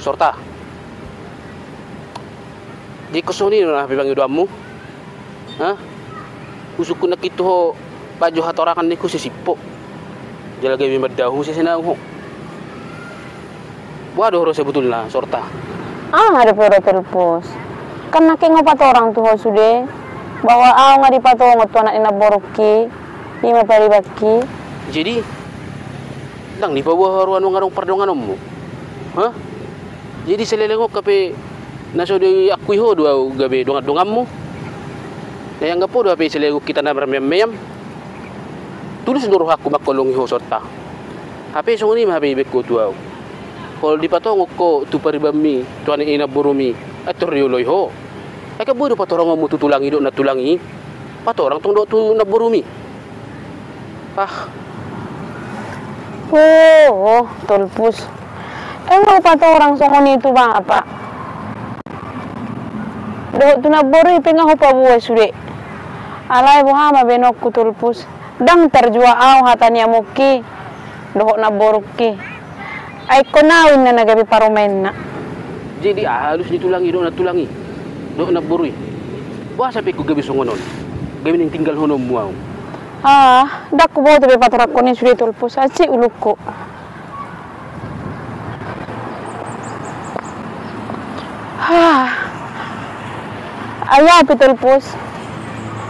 sorta. Di kosong ni na bibangi doamu. Hah? Usuku nak itu ho baju hatorakan niku sisipo. Jalaga bimad dahu si senang ho. Waduh rasa betul lah sorta. Ada pero telpos. Kan nak ngopat orang tuh sudah. Bawa ngadi patongo tu anak ina boroki. Lima paribaki. Jadi lang di bawah haruan ngarong pardongan mo. Hah? Jadi selelengok kape naso di akui ho dua gabe dongan mo. Na yang gapo dua pe selelengok kita na mem. Tulis dulu aku makolong ho sorta. Hape so ni mahabe beko tuaw. Kol di patongo ko tu paribami tuan ina borumi atur rioloy ho. Ay kabudo patorang mo tutulangi do na tulangi. Patorang tong do tu na borumi. Tulpus. Mau pato orang songon itu bang apa? Doh tu na bori penga ho pabuai sude. Alai buhama benok ku tulpus. Dang terjua au hatania muki. Doh na boruki. Ay konawin na nagabi paromen na. Jadi halus ditulangi do na tulangi. Do na borui. Wah sampai ku gabi songonon. Gabi ning tinggal hono muau. Dak ko boto be patorak ko ni sude tulpus. Aci ulukko. Ayah pitulpus.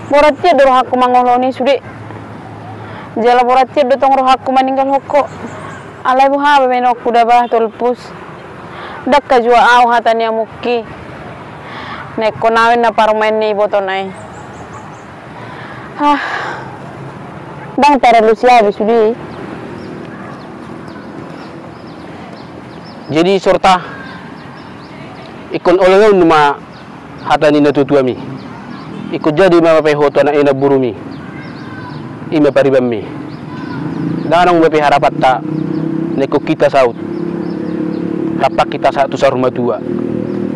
Boratia do rohaku mangoloni sude. Jala boratia do tong rohaku maninggal hoko. Alai buha benok kuda bah tulpus. Dak ka jua au hatania muki. Nek konawin na parumain ni botonai. Bang terlalu siap sudah. Jadi sorta ikon olong numa hatani na tutuami. Ikut jadi mama pehoto na ina burumi. Ima paribami. Danang mape harapat ta neko kita saut. Rapak kita satu sa rumah tua.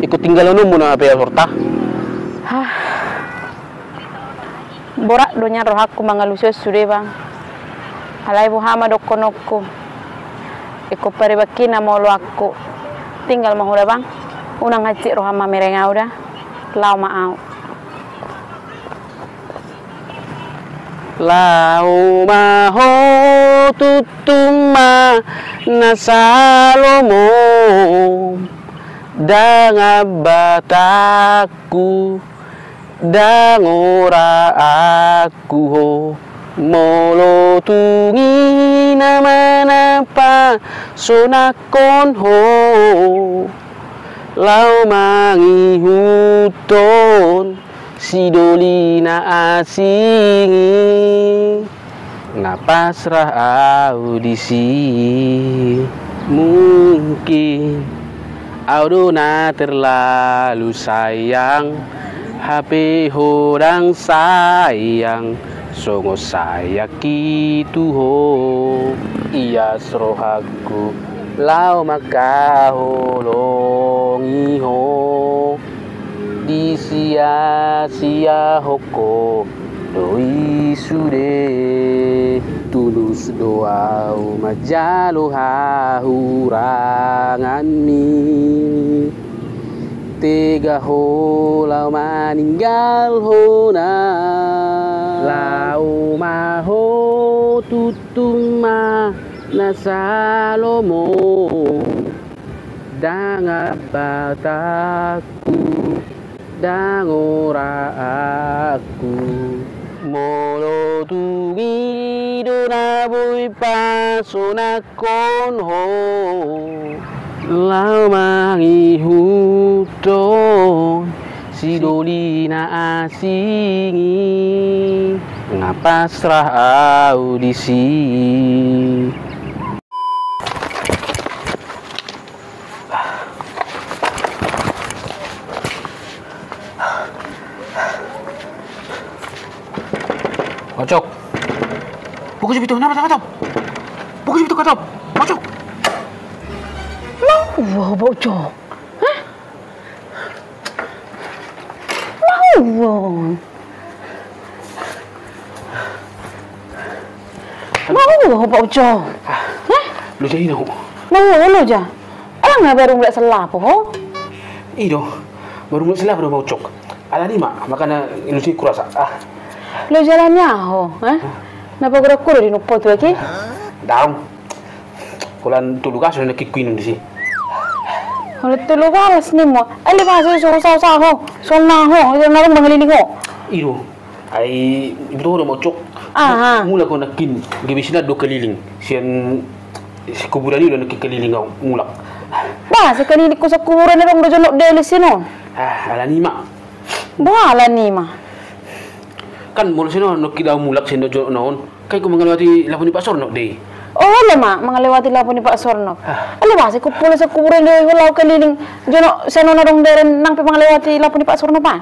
Ikut tinggal nu na pe sorta. Borak donya rohaku mangalusios sude bang. Alai buhama dokonokku. Iko paribaki na molo aku. Tinggal mahura bang. Unang ngacik rohama merengau dah. Lau maau. Lau maho tutuma nasalomo dangabataku dangora aku ho molo tungi nama napa sonakon ho lau mangi huton sidolina asingi ngapasrah audisi mungkin audona terlalu sayang HP orang sayang songo saya kitu ho iya srohaku lau makaholongi ho di sia-sia hoko doi sude tulus doa majalo hahurangan mi tega ho lau maninggal hona lau maho tutuma nasalomo dangabataku dangora aku molo tungi dona boy pasonakon ho lau mangi huton sidolina asingi ngapasrah audisi. Ocok. Buku situ kenapa? Buku situ kata. Ocok. Wow, bocok. Hah? Wow. Mau bocok. Hah? Lu jadi nak. Mau lo aja. nggak baru nggak selapo ho? Ido, baru mulai sila baru mau cok. Ala ni mak, makanya ilusi kurasa. Lo jalannya ho, napa kura-kura di nupo tu lagi? Daung. Kulan tulu kaso na kikuinum di si. Kalau tulu kalas ni mo, ali masih suruh sah ho, sona ho, jangan narong mangaliling ho. Ido, ay ibu udah mau cok. Mula ko nakin, gibis na do keliling. Siyan si kuburan ni udah nakikeliling ako mulak. Ba, sekali ko sa kuburan na rong dojo delis sino. Ala ni mak. Ba, ala ni ma. Kan mula sino nakidaw mulak si dojo noon. Kay ko mangalawati lapon ni pasor no day. Oh, lama mengalewati lapon ni Pak Sorno. Ali masih ko pula sa kuburan ni hulaw keliling. Jono sino na rong deren nang pangalewati lapon ni Pak Sorno pa.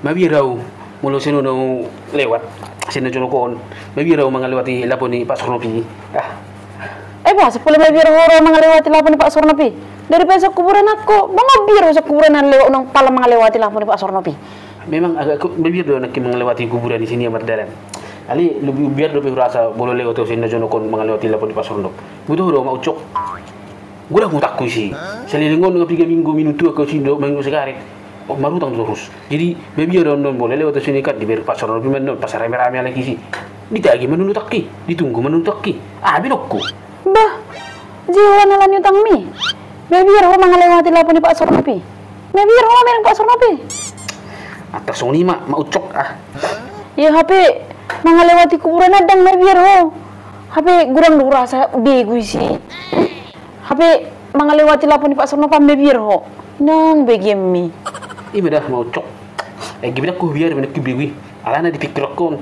Mabiraw mula sino no lewat. Sino jono koon. Mabiraw mangalawati lapon ni Pak Sorno pi. Ba, sepuluh mabiro horo mengalewati lapon ni Pak Sorno pi. Dari sa kuburan ako, mga biro sa kuburan na lewat nang pala mengalewati lapon ni Pak Sorno pi. Memang agak mabiro nak mengalewati kuburan di sini amat dalam. Ali lebih biar lebih rasa boleh lewat tu sini jono kon mengalewati lapon ni Pak Sorno. Butuh do mau cok. Gua dah ngutak ku sih. Selilingon ng 3 minggu minutu ako sindo minggu sekarang. Oh marutang terus. Jadi mabiro non boleh lewat tu sini kan di Pak Sorno pi man pasar rame-rame lagi sih. Ditagi menuntut ki, ditunggu menuntut ki. Binokku. Bah, jiwa na lang yung mi. Mabiro ho mengalewati lapon ni Pak Sorno pi. Mabiro ho mereng Pak Sorno pi. Atas ni mak ucok Ya hape mengalewati kuburan adang mabiro. Hape gurang rasa bego sih. Hape mengalewati lapon ni Pak Sorno pa mabiro. Nang begemi. Dah mau cok. Gimana ku biar menek bibi. Alana dipikir kon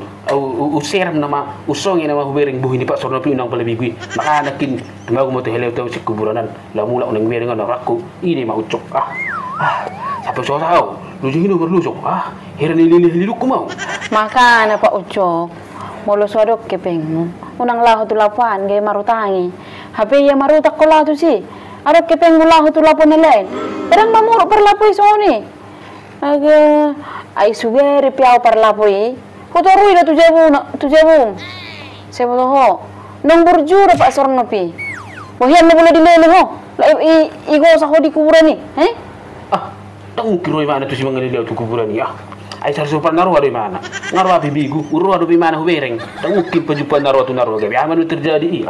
useram nama usong nama hubering buhi ni Pak Sorno pi unang pala bigwi. Maka nakin tumago mo to helew to si kuburanan. Lamula unang biar nga rakko. Ini mau cok. Sampai sosaw. Lujung ini berlusok. Heran lilililuk ko mau. Maka na Pak Ucok. Molo sodok kepeng mo. Unang laho tu lapuan gay marutangi. Hape ya marutak ko laho tu si. Arok kepeng mo laho tu lapuan na lain. Terang mamuro perlapoy so ni. Aga ay sugeri piao perlapoy. Kotorui na tujabung. Sebo to ho. Nang berjura Pak Sorno pi. Wahian na boleh dilele ho. Igo sa ho di kuburan ni. Tak mungkin roy mana tu si mangaliliaw tu kuburan ni. Ay sarsupan narwa roy mana. Narwa bibigu. Urwa do mana hubereng. Tak mungkin pajupan narwa tu narwa. Gabi aman terjadi.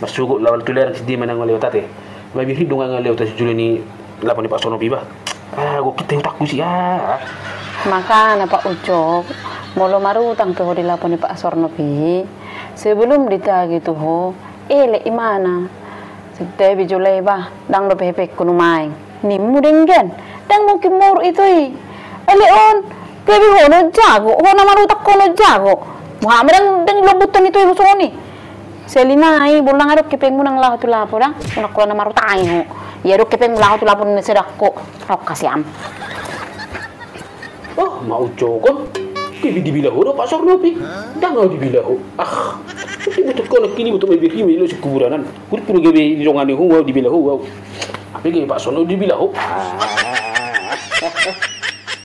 Masugod lawal tu lerang si di manang ngaliw tate. Babi hidung ang ngaliw ta si Julie ni lapon ni Pak Sorno pi ba. Gua kita utak ku sih Maka na Pak Ucok, molo marutang tuh di lapon ni Pak Sorno pi. Sebelum ditagi tuh ho, ele imana. Sete bijulay ba, dang do pepek kuno maing. Nimu denggan, dang mungkin mur itu ele on, kebi ho no jago, ho na marutak ko no jago. Muhammad dang lobutan itu ibu soni. Selinai bulang adok kepeng mo nang laho tu lapo dang, unak ko na marutang ho. Ya do kepeng laho tu lapo ni sedak ko. Rok kasiam. Mau cokon. Kibi dibilahu do Pak Sorno pi. Dangaw dibilahu. Betul ko nakini betul may birhimi lo si kuburanan. Kulit puro gabi ilongan ni huwaw dibilahu. Apa gay Pak Sorno dibilahu.